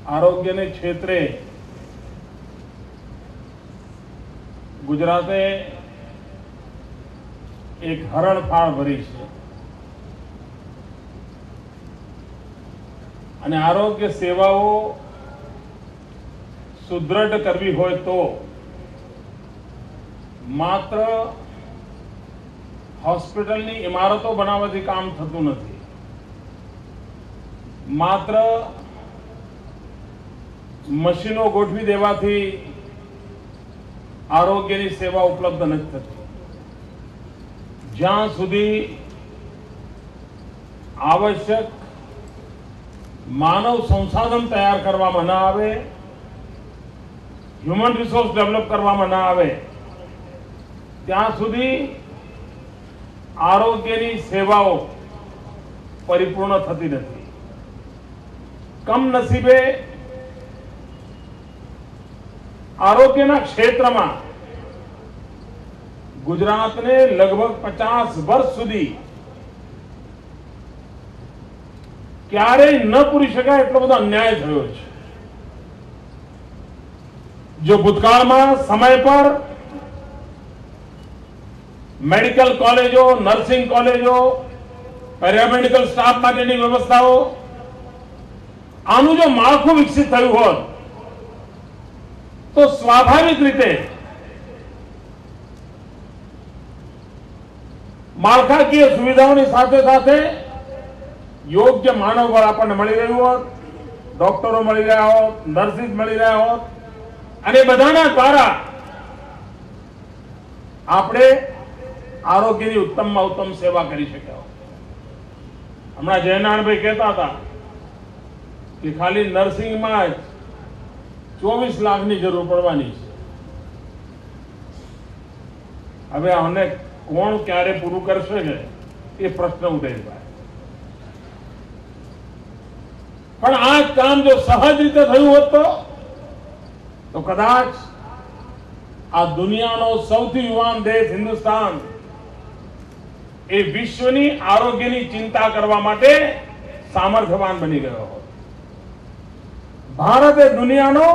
આરોગ્યને ક્ષેત્રે ગુજરાતે એક હરણફાળ ભરી છે અને આરોગ્ય સેવાઓ સુદ્રઢ કરવી હોય તો માત્ર હોસ્પિટલની ઇમારતો બનાવવાથી કામ થતું નથી, માત્ર મશીનો ગોઠવી દેવાથી આરોગ્યની સેવા ઉપલબ્ધ નથી થતી। જ્યાં સુધી આવશ્યક માનવ સંસાધન તૈયાર કરવામાં ન આવે, હ્યુમન રિસોર્સ ડેવલપ કરવામાં ન આવે, ત્યાં સુધી આરોગ્યની સેવાઓ પરિપૂર્ણ થતી નથી। કમનસીબે આરોગ્યના ક્ષેત્રમાં ગુજરાતને લગભગ 50 વર્ષ સુધી ક્યારેય ન પૂરી શકાય એટલો બધો અન્યાય થયો છે। જો ભૂતકાળમાં સમય પર મેડિકલ કોલેજો, નર્સિંગ કોલેજો, પેરામેડિકલ સ્ટાફ માટેની વ્યવસ્થાઓ, આનું જો માળખું વિકસિત થયું હોત તો સ્વાભાવિક રીતે માળખાકીય સુવિધાઓની સાથે સાથે યોગ્ય માનવબળ આપણને મળી રહ્યું હોત, ડોક્ટરો મળી રહ્યા હોત, નર્સિસ મળી રહ્યા હોત અને બધાના દ્વારા આપણે આરોગ્યની ઉત્તમમાં ઉત્તમ સેવા કરી શક્યા। હમણાં જયનારાયણભાઈ કહેતા હતા કે ખાલી નર્સિંગમાં જ 24 લાખની જરૂર પડવાની છે। હવે આને કોણ ક્યારે પૂરું કરશે કે એ પ્રશ્ન ઉઠે છે। પણ આ કામ જો સહજ રીતે થયું હોત તો કદાચ આ દુનિયાનો સૌથી યુવાન દેશ હિન્દુસ્તાન એ વિશ્વની આરોગ્યની ચિંતા કરવા માટે સામર્થ્યવાન બની ગયો હોત। ભારત એ દુનિયાનો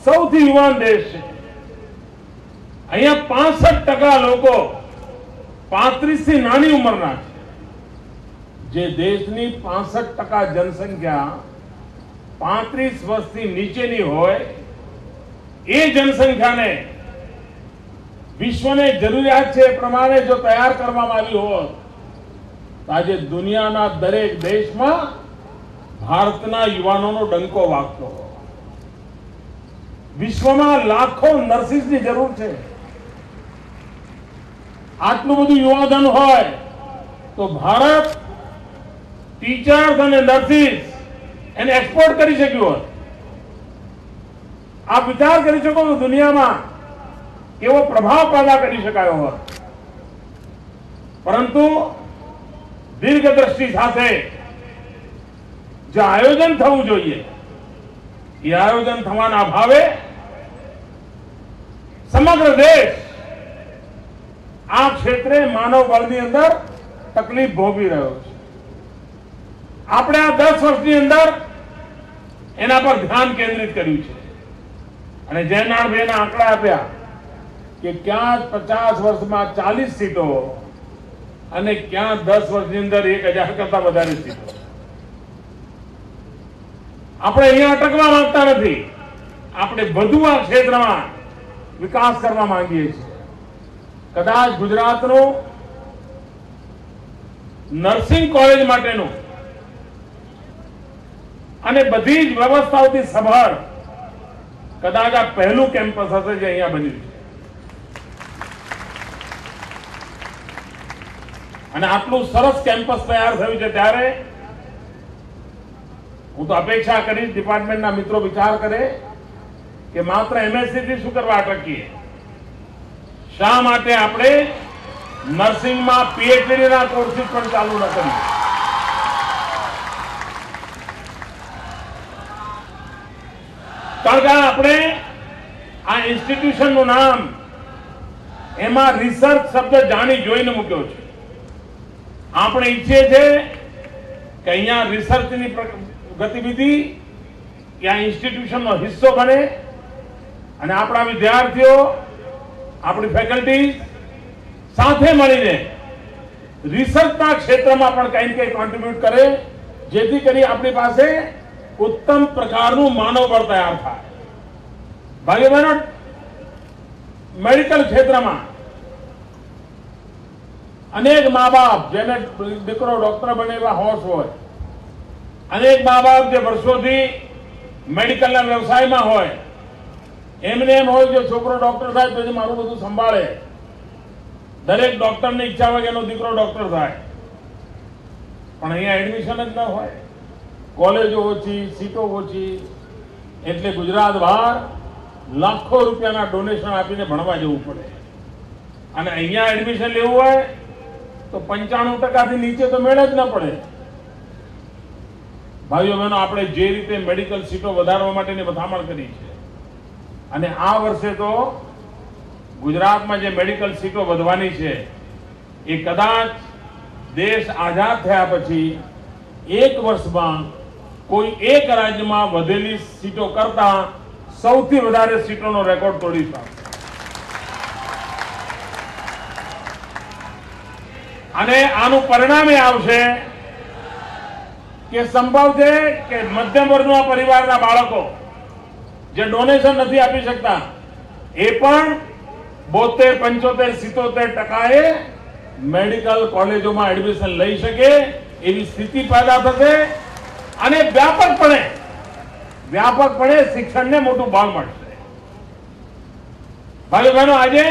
સૌથી યુવાન દેશ છે। અહીંયા 65% લોકો 35 થી નાની ઉંમરના છે। જે દેશની 65% જનસંખ્યા 35 વર્ષથી નીચેની હોય એ જનસંખ્યાને વિશ્વને જરૂરિયાત છે એ પ્રમાણે જો તૈયાર કરવામાં આવી હોત તો આજે દુનિયાના દરેક દેશમાં ભારતના યુવાનોનો ડંકો વાગતો હોય। વિશ્વમાં લાખો નર્સિસની જરૂર છે। આટલું બધું યુવાધન હોય તો ભારત ટીચર્સ અને નર્સિસ એને એક્સપોર્ટ કરી શક્યું હોત। આપ વિચાર કરી શકો તો દુનિયામાં કેવો પ્રભાવ પેદા કરી શકાયો હોત। પરંતુ દીર્ઘદ્રષ્ટિ સાથે જે આયોજન થવું જોઈએ એ આયોજન થવાના અભાવે સમગ્ર દેશ આ ક્ષેત્રે માનવ બળની અંદર તકલીફ ભોગવી રહ્યો છે। આપણે આ 10 વર્ષની અંદર એના પર ધ્યાન કેન્દ્રિત કર્યું છે અને જયનારાયણભાઈના આંકડા આપ્યા કે ક્યાં 50 વર્ષમાં 40 સીટો અને ક્યાં 10 વર્ષની અંદર 1000 કરતા વધારે સીટો। આપણે અહીંયા અટકવા માંગતા નથી, આપણે વધુ આ ક્ષેત્રમાં વિકાસ કરવા માંગીએ છીએ। કદાચ ગુજરાતનું નર્સિંગ કોલેજ માટેનું અને બધી જ વ્યવસ્થાઓથી સભર કદાચ આ પહેલું કેમ્પસ હશે જે અહીંયા બન્યું છે। અને આટલું સરસ કેમ્પસ તૈયાર થયું છે ત્યારે હું તો અપેક્ષા કરીશ ડિપાર્ટમેન્ટના મિત્રો વિચાર કરે કે માત્ર એમએસસી થી શું કરવા અટકીએ, શા માટે આપણે નર્સિંગમાં પીએચડીના કોર્સિસ પણ ચાલુ ન કરીએ। કારણ કે આપણે આ ઇન્સ્ટિટ્યુશનનું નામ એમાં રિસર્ચ શબ્દ જાણી જોઈને મૂક્યો છે। આપણે ઈચ્છીએ છીએ કે અહીંયા રિસર્ચની ગતિવિધિ કે આ ઇન્સ્ટિટ્યુશનનો હિસ્સો બને અને આપણા વિદ્યાર્થીઓ, આપણી ફેકલ્ટી સાથે મળીને રિસર્ચના ક્ષેત્રમાં પણ કંઈ ને કંઈ કોન્ટ્રીબ્યુટ કરે, જેથી કરી આપણી પાસે ઉત્તમ પ્રકારનું માનવ બળ તૈયાર થાય. ભાઈઓ બહેનો, મેડિકલ ક્ષેત્રમાં અનેક મા બાપ જેને દીકરો ડોક્ટર બને એવા હોશ હોય, અનેક મા બાપ જે વર્ષોથી મેડિકલના વ્યવસાયમાં હોય, એમને એમ હોય કે છોકરો ડોક્ટર થાય પછી મારું બધું સંભાળે. દરેક ડોક્ટરની ઈચ્છા હોય કે એનો દીકરો ડોક્ટર થાય, પણ અહીંયા એડમિશન જ ન હોય, કોલેજો ઓછી, સીટો ઓછી, એટલે ગુજરાત બહાર લાખો રૂપિયાના ડોનેશન આપીને ભણવા જવું પડે. અને અહીંયા એડમિશન લેવું હોય તો 95% નીચે તો મેળ જ ન પડે. ભાઈઓ બહેનો, આપણે જે રીતે મેડિકલ સીટો વધારવા માટેની મથામણ કરી છે, અને આ વર્ષે તો ગુજરાતમાં જે મેડિકલ સીટો વધવાની છે એ કદાચ દેશ આઝાદ થયા પછી એક વર્ષમાં કોઈ એક રાજ્યમાં વધેલી સીટો કરતા સૌથી વધારે સીટોનો રેકોર્ડ તોડીશું. અને આનું પરિણામ એ આવશે કે સંભવ છે કે મધ્યમ વર્ગના પરિવારના બાળકો જે ડોનેશન નથી આપી શકતા એ પણ 72, 75, 77% મેડિકલ કોલેજોમાં એડમિશન લઈ શકે એવી સ્થિતિ પેદા થશે અને વ્યાપકપણે શિક્ષણને મોટું બળ મળશે. ભાઈઓ બહેનો, આજે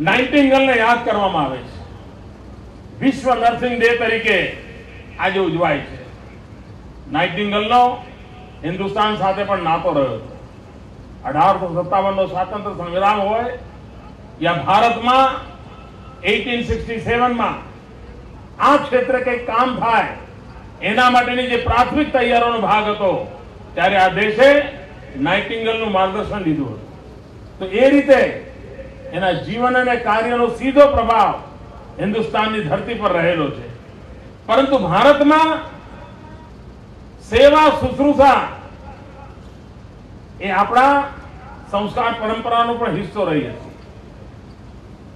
નાઇટિંગેલને યાદ કરવામાં આવે છે. વિશ્વ નર્સિંગ ડે તરીકે આજે ઉજવાય છે. નાઇટિંગેલનો હિન્દુસ્તાન સાથે પણ નાતો રહ્યો હતો. 1857નો સ્વાતંત્ર્ય સંગ્રામ હોય યા ભારતમાં 1867માં આ ક્ષેત્રે કંઈક કામ થાય એના માટેની જે પ્રાથમિક તૈયારીનો ભાગ હતો, ત્યારે આ દેશે નાઇટિંગેલનું માર્ગદર્શન લીધું હતું. તો એ રીતે એના જીવન અને કાર્યનો સીધો પ્રભાવ હિન્દુસ્તાનની ધરતી પર રહેલો છે. પરંતુ ભારતમાં સેવા શુશ્રૂષા એ આપણા સંસ્કાર પરંપરાનો પણ હિસ્સો રહી હતી.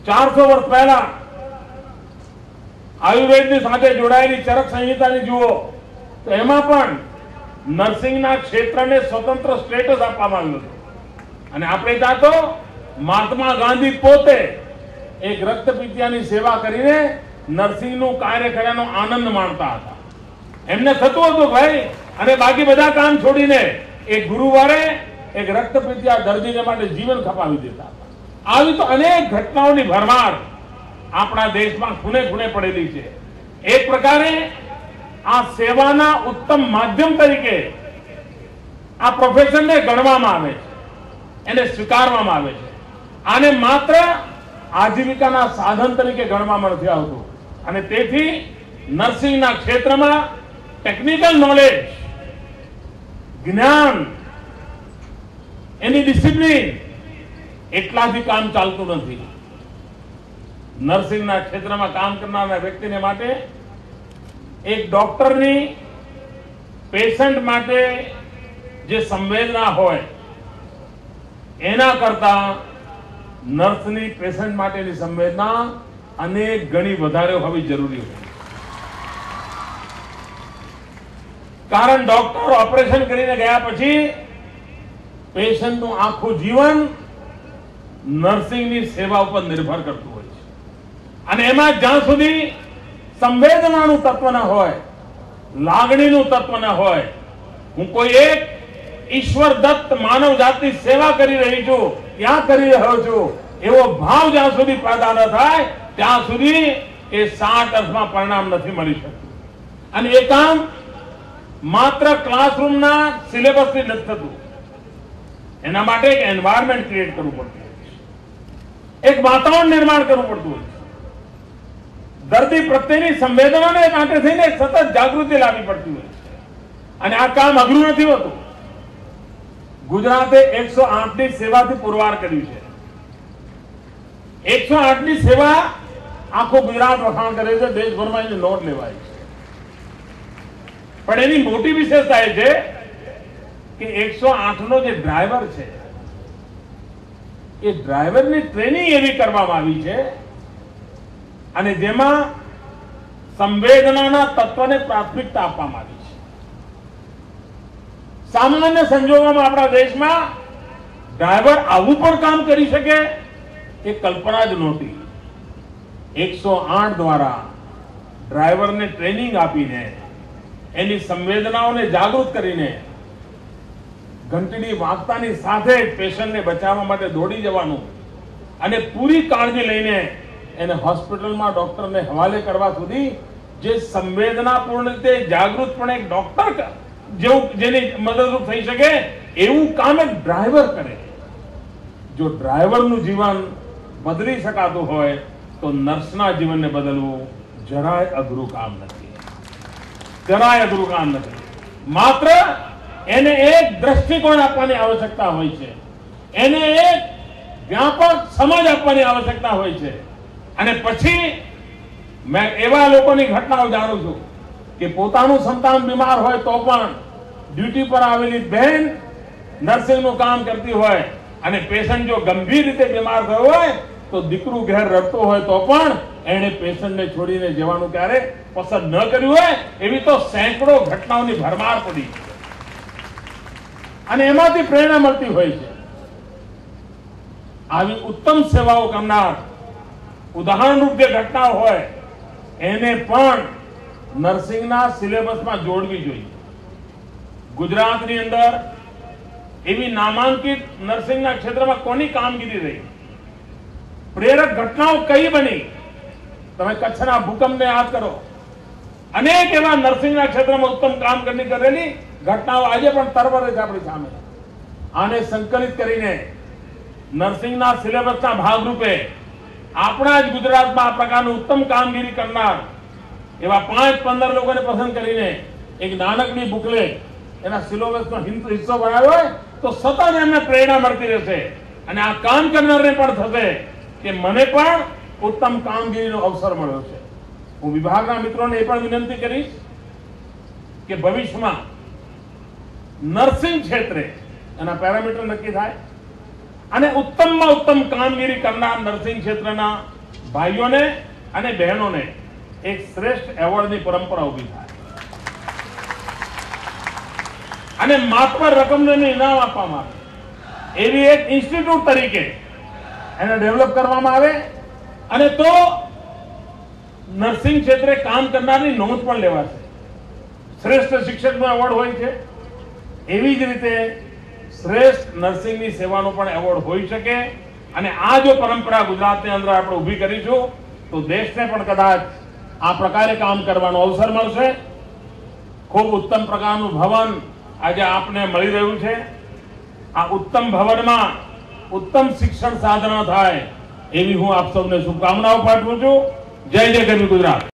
400 વર્ષ પહેલા આયુર્વેદની સાથે જોડાયેલી ચરક સંહિતાની જુઓ તો એમાં પણ નર્સિંગના ક્ષેત્રને સ્વતંત્ર સ્ટેટસ આપવામાં આવ્યું હતું. અને આપણે ત્યાં તો મહાત્મા ગાંધી પોતે એક રક્તપિત્યાની સેવા કરીને નર્સિંગનું કાર્ય કર્યાનો આનંદ માણતા હતા. એમને થતું હતું ભાઈ, અને બાકી બધા કામ છોડીને એક ગુરુવારે એક રક્તપિત્યા દર્દીને માટે જીવન ખપાવી દેતા હતા. આવી તો અનેક ઘટનાઓની ભરમાર આપણા દેશમાં ખૂણે ખૂણે પડેલી છે. એક પ્રકારે આ સેવાના ઉત્તમ માધ્યમ તરીકે આ પ્રોફેશનને ગણવામાં આવે છે, એને સ્વીકારવામાં આવે છે. આને માત્ર આજીવિકાના સાધન તરીકે ગણવામાં નથી આવતું. અને તેથી નર્સિંગના ક્ષેત્રમાં ટેકનિકલ નોલેજ, જ્ઞાન, એની ડિસિપ્લિન એટલાથી કામ ચાલતું નથી. નર્સિંગના ક્ષેત્રમાં કામ કરનારા વ્યક્તિને માટે એક ડોક્ટરની પેશન્ટ માટે જે સંવેદના હોય એના કરતા નર્સની પેશન્ટ માટેની સંવેદના અનેક ગણી વધારે હોવી જરૂરી હોય. કારણ ડોક્ટર ઓપરેશન કરીને ગયા પછી પેશન્ટનું આખું જીવન નર્સિંગની સેવા ઉપર નિર્ભર કરતું હોય છે. અને એમાં જ્યાં સુધી સંવેદનાનું તત્વ ન હોય, લાગણીનું તત્વ ન હોય, હું કોઈ એક ઈશ્વર દત્ત માનવ જાતની સેવા કરી રહી છું, ત્યાં કરી રહ્યો છું, એવો ભાવ જ્યાં સુધી પેદા ન થાય ત્યાં સુધી એ 60 અર્થમાં પરિણામ નથી મળી શકતું. અને એ કામ માત્ર ક્લાસરૂમના સિલેબસથી નથી થતું. એના માટે એક એન્વાયરમેન્ટ ક્રિએટ કરવું પડતું હોય છે, એક વાતાવરણ નિર્માણ કરવું પડતું હોય છે. દર્દી પ્રત્યેની સંવેદનાને માટે થઈને સતત જાગૃતિ લાવવી પડતી હોય છે. અને આ કામ અઘરું નથી હોતું. ગુજરાતે 108ની સેવાથી પુરવાર કર્યું છે. 108ની સેવા આખું ગુજરાત વખાણ કરે છે, દેશભરમાં એની નોંધ લેવાય છે. પણ એની મોટી વિશેષતા એ છે કે 108 નો જે ડ્રાઈવર છે એ ડ્રાઈવરની ટ્રેનિંગ એવી કરવામાં આવી છે અને જેમાં સંવેદનાના તત્વને પ્રાથમિકતા આપવામાં આવી છે. સામાન્ય સંજોગોમાં આપણા દેશમાં ડ્રાઈવર આવું પણ કામ કરી શકે એ કલ્પના જ નહોતી. 108 દ્વારા ડ્રાઈવરને ટ્રેનિંગ આપીને એની સંવેદનાઓને જાગૃત કરીને ઘંટડી વાગતાની સાથે જ પેશન્ટને બચાવવા માટે દોડી જવાનું અને પૂરી કાળજી લઈને એને હોસ્પિટલમાં ડોક્ટરને હવાલે કરવા સુધી જે સંવેદનાપૂર્ણ રીતે જાગૃતપણે એક ડોક્ટર જેની મદદરૂપ થઈ શકે એવું કામ એક ડ્રાઈવર કરે. જો ડ્રાઈવરનું જીવન બદલી શકાતું હોય તો નર્સના જીવનને બદલવું જરાય અઘરું કામ નથી. જરાય અઘરું કામ નથી. માત્ર એને એક દ્રષ્ટિકોણ આપવાની આવશ્યકતા હોય છે, એને એક વ્યાપક સમજ આપવાની આવશ્યકતા હોય છે. અને પછી મેં એવા લોકોની ઘટનાઓ જાણું છું કે પોતાનું સંતાન બીમાર હોય તો પણ ડ્યુટી પર આવેલી બહેન નર્સિંગનું કામ કરતી હોય અને પેશન્ટ જો ગંભીર રીતે બીમાર થયો હોય તો દીકરું ઘેર રડતું હોય તો પણ એને પેશન્ટને છોડીને જવાનું ક્યારે પસંદ ન કર્યું હોય. એવી તો સેંકડો ઘટનાઓની ભરમાર પડી અને એમાંથી પ્રેરણા મળતી હોય છે. આવી ઉત્તમ સેવાઓ કરનાર ઉદાહરણરૂપ જે ઘટનાઓ હોય એને પણ નર્સિંગના સિલેબસમાં જોડવી જોઈએ. ગુજરાતની અંદર એવી નામાંકિત નર્સિંગના ક્ષેત્રમાં કોની કામગીરી રહી, પ્રેરક ઘટનાઓ કઈ બની? તમે કચ્છના ભૂકંપને યાદ કરો. અનેક એવા નર્સિંગના ક્ષેત્રમાં ઉત્તમ કામ કરેલી ઘટનાઓ આજે પણ તરવરે છે આપણી સામે. આને સંકલિત કરીને નર્સિંગના સિલેબસના ભાગરૂપે આપણા જ ગુજરાતમાં આ પ્રકારનું ઉત્તમ કામગીરી કરનાર એવા 5-15 લોકોને પસંદ કરીને એક નાનકડી બુકલેટ એના સિલેબસનો હિસ્સો બનાવ્યો હોય તો સતત એમને પ્રેરણા મળતી રહેશે અને આ કામ કરનારને પણ થશે કે મને પણ ઉત્તમ કામગીરીનો અવસર મળ્યો છે. હું વિભાગના મિત્રોને એ પણ વિનંતી કરીશ કે ભવિષ્યમાં નર્સિંગ ક્ષેત્રે એના પેરામીટર નક્કી થાય અને ઉત્તમમાં ઉત્તમ કામગીરી કરનાર નર્સિંગ ક્ષેત્રના ભાઈઓને અને બહેનોને એક શ્રેષ્ઠ એવોર્ડની પરંપરા ઉભી થાય અને માત્ર રકમને ઇનામ આપવામાં આવે એવી એક ઇન્સ્ટિટ્યૂટ તરીકે એને ડેવલપ કરવામાં આવે અને તો નર્સિંગ ક્ષેત્રે કામ કરનારની નોંધ પણ લેવાશે. શ્રેષ્ઠ શિક્ષકનો એવોર્ડ હોય છે એવી જ રીતે શ્રેષ્ઠ નર્સિંગની સેવાનો પણ એવોર્ડ હોઈ શકે અને આ જો પરંપરા ગુજરાતની અંદર આપણે ઊભી કરીશું તો દેશને પણ કદાચ આ પ્રકારે કામ કરવાનો અવસર મળશે. ખૂબ ઉત્તમ પ્રકારનું ભવન આજે આપને મળી રહ્યું છે. આ ઉત્તમ ભવનમાં ઉત્તમ શિક્ષણ સાધના થાય એવી હું આપ સૌને શુભકામનાઓ પાઠવું છું. જય જય ગરવી ગુજરાત.